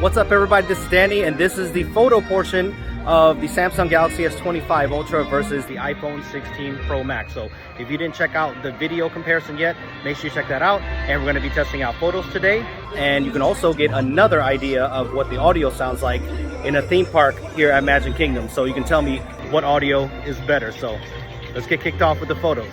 What's up everybody, this is Danny and this is the photo portion of the Samsung Galaxy S25 Ultra versus the iPhone 16 Pro Max. So if you didn't check out the video comparison yet, make sure you check that out. And we're going to be testing out photos today. And you can also get another idea of what the audio sounds like in a theme park here at Magic Kingdom. So you can tell me what audio is better. So let's get kicked off with the photos.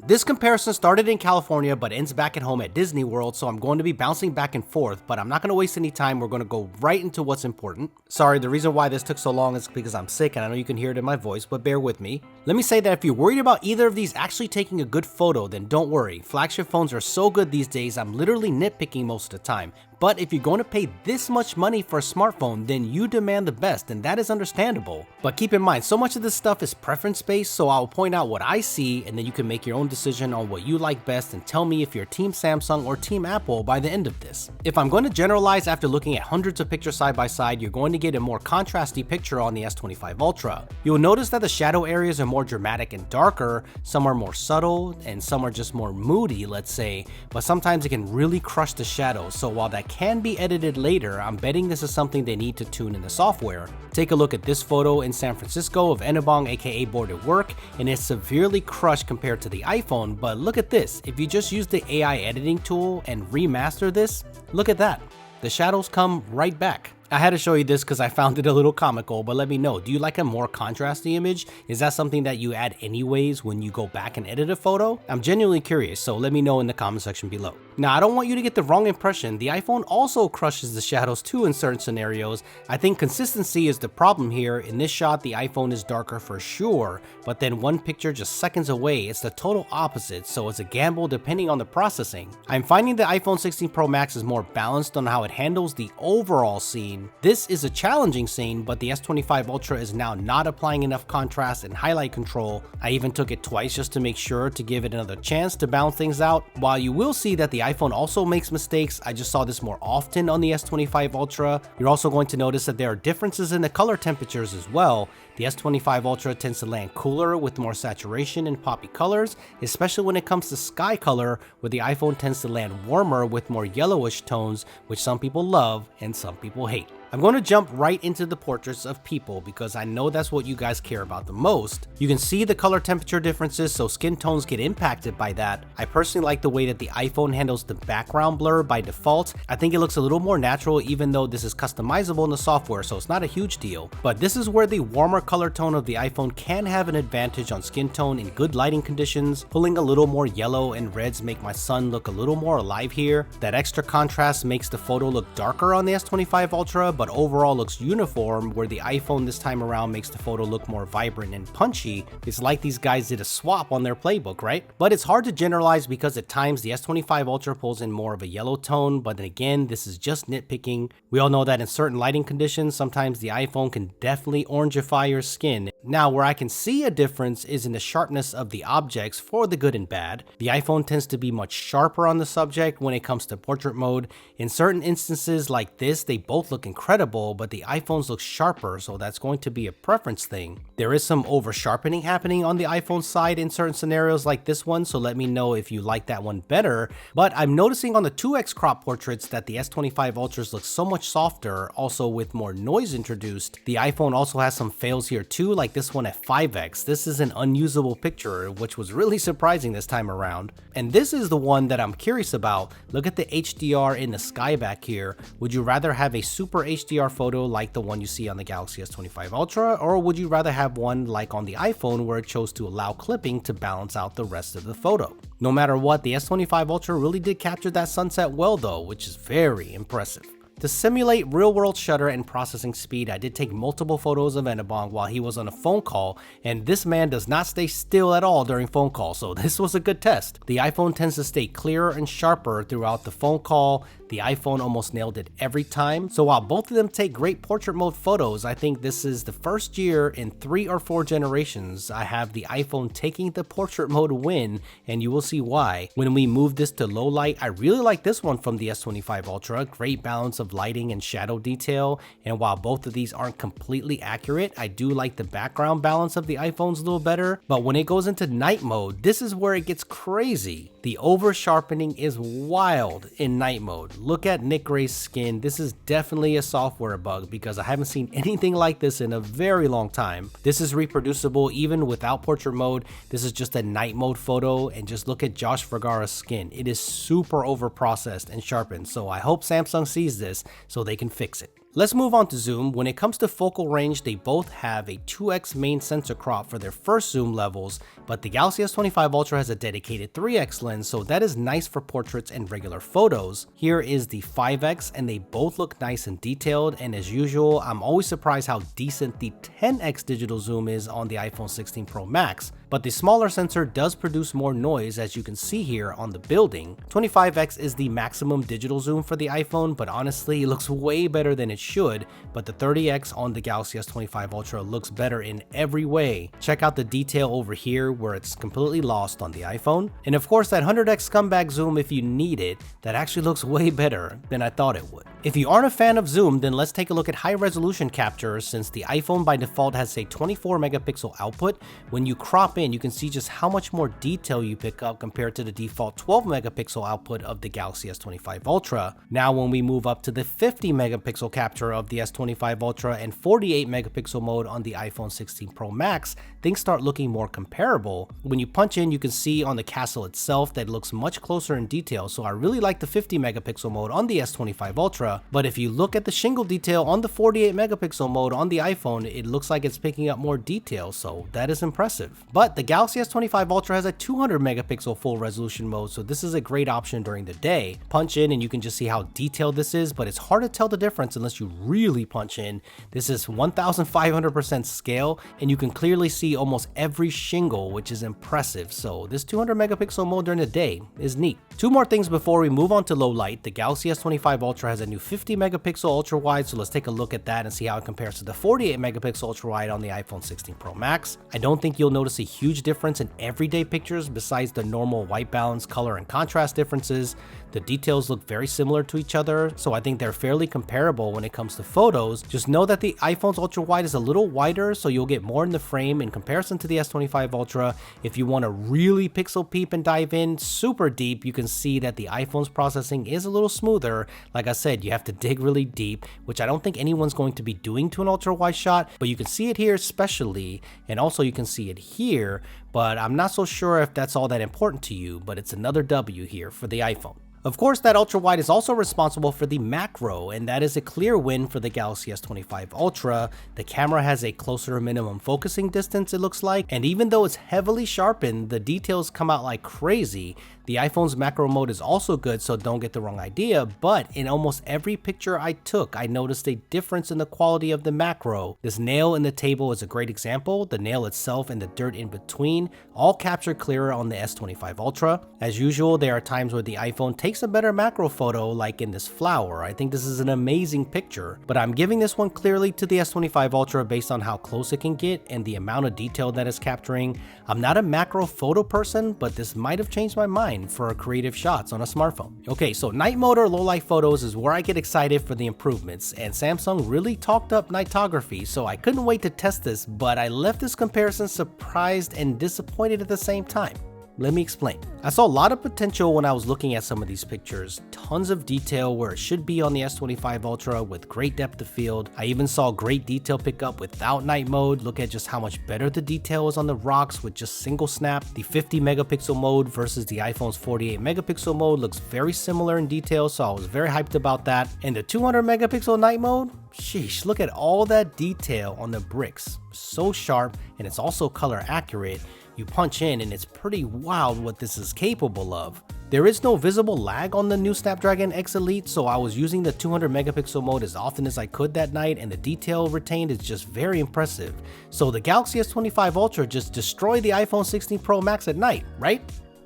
This comparison started in California but ends back at home at Disney World, so I'm going to be bouncing back and forth, but I'm not going to waste any time. We're going to go right into what's important. Sorry, the reason why this took so long is because I'm sick and I know you can hear it in my voice, but bear with me. Let me say that if you're worried about either of these actually taking a good photo, then don't worry. Flagship phones are so good these days, I'm literally nitpicking most of the time. But if you're going to pay this much money for a smartphone, then you demand the best, and that is understandable. But keep in mind, so much of this stuff is preference based, so I'll point out what I see and then you can make your own decision on what you like best and tell me if you're Team Samsung or Team Apple by the end of this. If I'm going to generalize after looking at hundreds of pictures side by side, you're going to get a more contrasty picture on the S25 Ultra. You'll notice that the shadow areas are more dramatic and darker, some are more subtle, and some are just more moody, let's say, but sometimes it can really crush the shadows, so while that can be edited later, I'm betting this is something they need to tune in the software. Take a look at this photo in San Francisco of Enabong aka Bored at Work, and it's severely crushed compared to the iPhone, but look at this. If you just use the AI editing tool and remaster this, look at that. The shadows come right back. I had to show you this because I found it a little comical, but let me know, do you like a more contrasty image? Is that something that you add anyways when you go back and edit a photo? I'm genuinely curious, so let me know in the comment section below. Now, I don't want you to get the wrong impression. The iPhone also crushes the shadows too in certain scenarios. I think consistency is the problem here. In this shot, the iPhone is darker for sure, but then one picture just seconds away, it's the total opposite, so it's a gamble depending on the processing. I'm finding the iPhone 16 Pro Max is more balanced on how it handles the overall scene. This is a challenging scene, but the S25 Ultra is now not applying enough contrast and highlight control. I even took it twice just to make sure to give it another chance to balance things out. While you will see that the iPhone also makes mistakes, I just saw this more often on the S25 Ultra. You're also going to notice that there are differences in the color temperatures as well. The S25 Ultra tends to land cooler with more saturation and poppy colors, especially when it comes to sky color, where the iPhone tends to land warmer with more yellowish tones, which some people love and some people hate. I'm going to jump right into the portraits of people because I know that's what you guys care about the most. You can see the color temperature differences, so skin tones get impacted by that. I personally like the way that the iPhone handles the background blur by default. I think it looks a little more natural even though this is customizable in the software, so it's not a huge deal. But this is where the warmer color tone of the iPhone can have an advantage on skin tone in good lighting conditions. Pulling a little more yellow and reds make my sun look a little more alive here. That extra contrast makes the photo look darker on the S25 Ultra, but overall looks uniform, where the iPhone this time around makes the photo look more vibrant and punchy. It's like these guys did a swap on their playbook, right? But it's hard to generalize because at times the S25 Ultra pulls in more of a yellow tone, but then again, this is just nitpicking. We all know that in certain lighting conditions, sometimes the iPhone can definitely orangify your skin. Now, where I can see a difference is in the sharpness of the objects for the good and bad. The iPhone tends to be much sharper on the subject when it comes to portrait mode. In certain instances like this, they both look incredible, but the iPhones look sharper, so that's going to be a preference thing. There is some over sharpening happening on the iPhone side in certain scenarios like this one, so let me know if you like that one better. But I'm noticing on the 2x crop portraits that the S25 Ultras look so much softer, also with more noise introduced. The iPhone also has some fails here too, like this one at 5x. This is an unusable picture, which was really surprising this time around. And this is the one that I'm curious about. Look at the HDR in the sky back here. Would you rather have a super HDR photo like the one you see on the Galaxy S25 Ultra, or would you rather have one like on the iPhone where it chose to allow clipping to balance out the rest of the photo? No matter what, the S25 Ultra really did capture that sunset well though, which is very impressive. To simulate real-world shutter and processing speed, I did take multiple photos of Enabong while he was on a phone call, and this man does not stay still at all during phone calls, so this was a good test. The iPhone tends to stay clearer and sharper throughout the phone call. The iPhone almost nailed it every time, so while both of them take great portrait mode photos, I think this is the first year in 3 or 4 generations I have the iPhone taking the portrait mode win, and you will see why. When we move this to low light, I really like this one from the S25 Ultra, great balance of lighting and shadow detail, and while both of these aren't completely accurate, I do like the background balance of the iPhones a little better. But when it goes into night mode, this is where it gets crazy. The over sharpening is wild in night mode. look at Nick Gray's skin. This is definitely a software bug because I haven't seen anything like this in a very long time. This is reproducible even without portrait mode. This is just a night mode photo, and just look at Josh Vergara's skin. It is super over processed and sharpened, so I hope Samsung sees this so they can fix it. Let's move on to zoom. When it comes to focal range, they both have a 2x main sensor crop for their first zoom levels, but the Galaxy S25 Ultra has a dedicated 3x lens, so that is nice for portraits and regular photos. Here is the 5x, and they both look nice and detailed, and as usual, I'm always surprised how decent the 10x digital zoom is on the iPhone 16 Pro Max. But the smaller sensor does produce more noise, as you can see here on the building. 25x is the maximum digital zoom for the iPhone, but honestly it looks way better than it should. But the 30x on the Galaxy S25 Ultra looks better in every way. Check out the detail over here where it's completely lost on the iPhone. And of course that 100x scumbag zoom, if you need it, that actually looks way better than I thought it would. If you aren't a fan of zoom, then let's take a look at high resolution capture. Since the iPhone by default has a 24 megapixel output, when you crop in, you can see just how much more detail you pick up compared to the default 12 megapixel output of the Galaxy S25 Ultra. Now when we move up to the 50 megapixel capture of the S25 Ultra and 48 megapixel mode on the iPhone 16 Pro Max, things start looking more comparable. When you punch in, you can see on the castle itself that it looks much closer in detail, so I really like the 50 megapixel mode on the S25 Ultra, but if you look at the shingle detail on the 48 megapixel mode on the iPhone, it looks like it's picking up more detail, so that is impressive. But the Galaxy S25 Ultra has a 200 megapixel full resolution mode, so this is a great option during the day. Punch in and you can just see how detailed this is, but it's hard to tell the difference unless you really punch in. This is 1500% scale, and you can clearly see almost every shingle, which is impressive. So this 200 megapixel mode during the day is neat. Two more things before we move on to low light. The Galaxy S25 Ultra has a new 50 megapixel ultra wide, so let's take a look at that and see how it compares to the 48 megapixel ultra wide on the iPhone 16 Pro Max. I don't think you'll notice a huge difference in everyday pictures besides the normal white balance, color, and contrast differences. The details look very similar to each other, so I think they're fairly comparable when it comes to photos. Just know that the iPhone's ultra wide is a little wider, so you'll get more in the frame in comparison to the S25 Ultra. If you want to really pixel peep and dive in super deep, you can see that the iPhone's processing is a little smoother. Like I said, you have to dig really deep, which I don't think anyone's going to be doing to an ultra wide shot, but you can see it here especially, and also you can see it here, but I'm not so sure if that's all that important to you, but it's another W here for the iPhone. Of course, that ultra wide is also responsible for the macro, and that is a clear win for the Galaxy S25 Ultra. The camera has a closer minimum focusing distance, it looks like, and even though it's heavily sharpened, the details come out like crazy. The iPhone's macro mode is also good, so don't get the wrong idea, but in almost every picture I took, I noticed a difference in the quality of the macro. This nail in the table is a great example. The nail itself and the dirt in between all capture clearer on the S25 Ultra. As usual, there are times where the iPhone takes a better macro photo, like in this flower. I think this is an amazing picture, but I'm giving this one clearly to the S25 Ultra based on how close it can get and the amount of detail that it's capturing. I'm not a macro photo person, but this might have changed my mind for creative shots on a smartphone. Okay, so night mode or low light photos is where I get excited for the improvements, and Samsung really talked up nightography, so I couldn't wait to test this, but I left this comparison surprised and disappointed at the same time. Let me explain. I saw a lot of potential when I was looking at some of these pictures. Tons of detail where it should be on the S25 Ultra with great depth of field. I even saw great detail pickup without night mode. Look at just how much better the detail is on the rocks with just single snap. The 50 megapixel mode versus the iPhone's 48 megapixel mode looks very similar in detail, so I was very hyped about that. And the 200 megapixel night mode? Sheesh, look at all that detail on the bricks. So sharp, and it's also color accurate. You punch in and it's pretty wild what this is capable of. There is no visible lag on the new Snapdragon X Elite, so I was using the 200 megapixel mode as often as I could that night, and the detail retained is just very impressive. So the Galaxy S25 Ultra just destroyed the iPhone 16 Pro Max at night, right?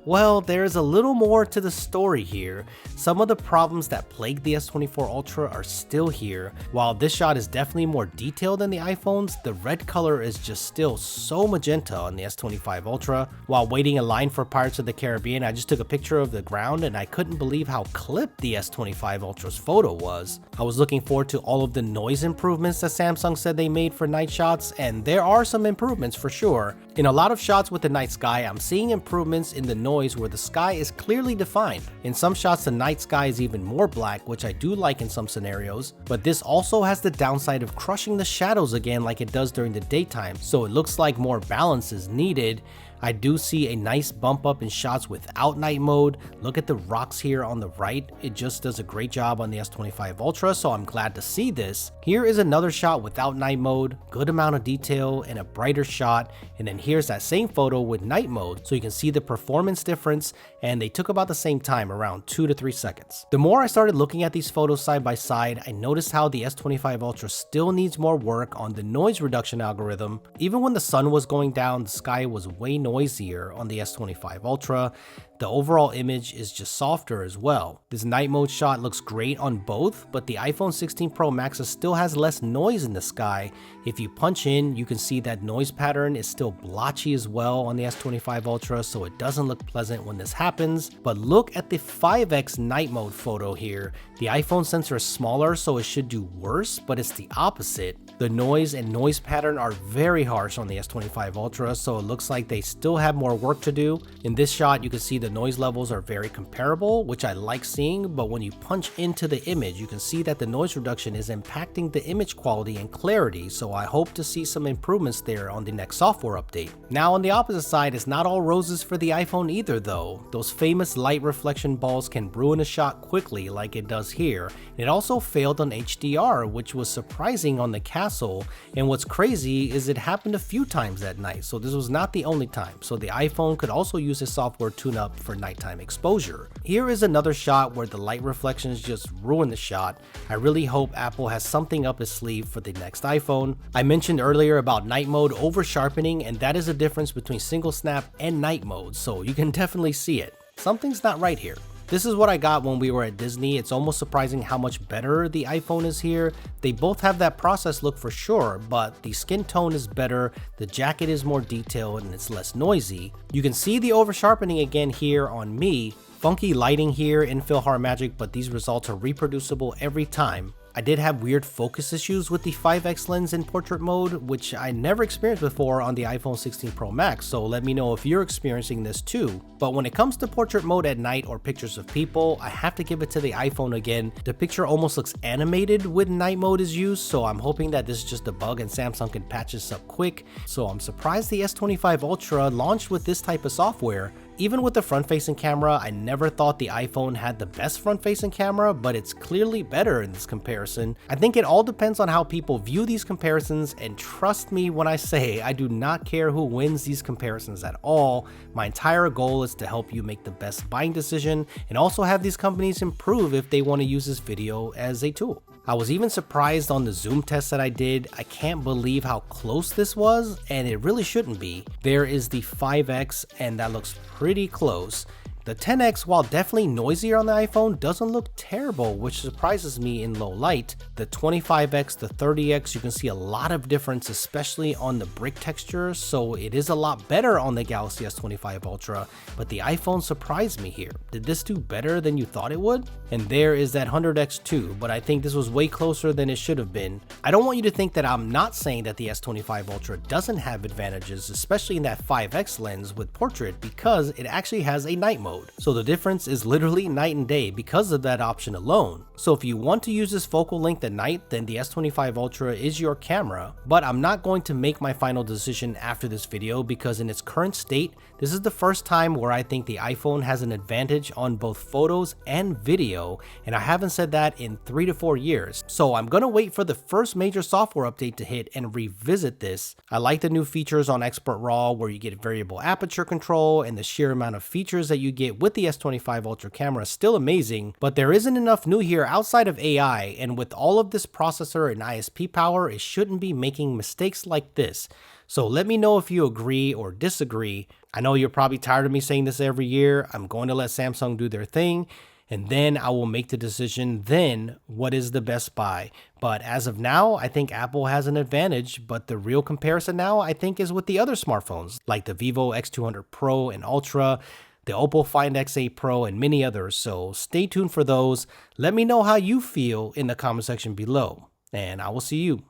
Well, there's a little more to the story here. Some of the problems that plagued the S24 Ultra are still here. While this shot is definitely more detailed than the iPhone's, the red color is just still so magenta on the S25 Ultra. While waiting in line for Pirates of the Caribbean, I just took a picture of the ground and I couldn't believe how clipped the S25 Ultra's photo was. I was looking forward to all of the noise improvements that Samsung said they made for night shots, and there are some improvements for sure. In a lot of shots with the night sky, I'm seeing improvements in the noise noise where the sky is clearly defined. In some shots, the night sky is even more black, which I do like in some scenarios, but this also has the downside of crushing the shadows again like it does during the daytime, so it looks like more balance is needed. I do see a nice bump up in shots without night mode. Look at the rocks here on the right. It just does a great job on the S25 Ultra, so I'm glad to see this. Here is another shot without night mode, good amount of detail and a brighter shot. And then here's that same photo with night mode, so you can see the performance difference, and they took about the same time, around 2 to 3 seconds. The more I started looking at these photos side by side, I noticed how the S25 Ultra still needs more work on the noise reduction algorithm. Even when the sun was going down, the sky was way noisier on the S25 Ultra. The overall image is just softer as well. This night mode shot looks great on both, but the iPhone 16 Pro Max still has less noise in the sky. If you punch in, you can see that noise pattern is still blotchy as well on the S25 Ultra, so it doesn't look pleasant when this happens. But look at the 5x night mode photo here. The iPhone sensor is smaller, so it should do worse, but it's the opposite. The noise and noise pattern are very harsh on the S25 Ultra, so it looks like they still have more work to do. In this shot, you can see the noise levels are very comparable, which I like seeing, but when you punch into the image, you can see that the noise reduction is impacting the image quality and clarity, so I hope to see some improvements there on the next software update. Now on the opposite side, it's not all roses for the iPhone either though. Those famous light reflection balls can ruin a shot quickly like it does here. It also failed on HDR, which was surprising on the Castle, and what's crazy is it happened a few times that night, so this was not the only time, so the iPhone could also use a software tune-up for nighttime exposure. Here is another shot where the light reflections just ruin the shot. I really hope Apple has something up its sleeve for the next iPhone. I mentioned earlier about night mode over sharpening, and that is a difference between single snap and night mode, so you can definitely see it. Something's not right here. This is what I got when we were at Disney. It's almost surprising how much better the iPhone is here. They both have that process look for sure, but the skin tone is better, the jacket is more detailed, and it's less noisy. You can see the over sharpening again here on me. Funky lighting here in PhilharMagic, but these results are reproducible every time. I did have weird focus issues with the 5x lens in portrait mode, which I never experienced before on the iPhone 16 Pro Max, so let me know if you're experiencing this too. But when it comes to portrait mode at night or pictures of people, I have to give it to the iPhone again. The picture almost looks animated when night mode is used, so I'm hoping that this is just a bug and Samsung can patch this up quick. So I'm surprised the S25 Ultra launched with this type of software. Even with the front-facing camera, I never thought the iPhone had the best front-facing camera, but it's clearly better in this comparison. I think it all depends on how people view these comparisons, and trust me when I say I do not care who wins these comparisons at all. My entire goal is to help you make the best buying decision and also have these companies improve if they want to use this video as a tool. I was even surprised on the zoom test that I did. I can't believe how close this was, and it really shouldn't be. There is the 5x, and that looks pretty close. The 10x, while definitely noisier on the iPhone, doesn't look terrible, which surprises me in low light. The 25x, the 30x, you can see a lot of difference, especially on the brick texture, so it is a lot better on the Galaxy S25 Ultra, but the iPhone surprised me here. Did this do better than you thought it would? And there is that 100x too, but I think this was way closer than it should have been. I don't want you to think that I'm not saying that the S25 Ultra doesn't have advantages, especially in that 5x lens with portrait, because it actually has a night mode. So the difference is literally night and day because of that option alone. So if you want to use this focal length at night, then the S25 Ultra is your camera, but I'm not going to make my final decision after this video because in its current state, this is the first time where I think the iPhone has an advantage on both photos and video, and I haven't said that in 3 to 4 years. So I'm gonna wait for the first major software update to hit and revisit this. I like the new features on Expert RAW where you get variable aperture control, and the sheer amount of features that you get with the S25 Ultra camera is still amazing, but there isn't enough new here outside of AI, and with all of this processor and ISP power, it shouldn't be making mistakes like this. So let me know if you agree or disagree. I know you're probably tired of me saying this every year. I'm going to let Samsung do their thing, and then I will make the decision then what is the best buy. But as of now, I think Apple has an advantage, but the real comparison now I think is with the other smartphones like the Vivo X200 Pro and Ultra, the Oppo Find X8 Pro, and many others, so stay tuned for those. Let me know how you feel in the comment section below, and I will see you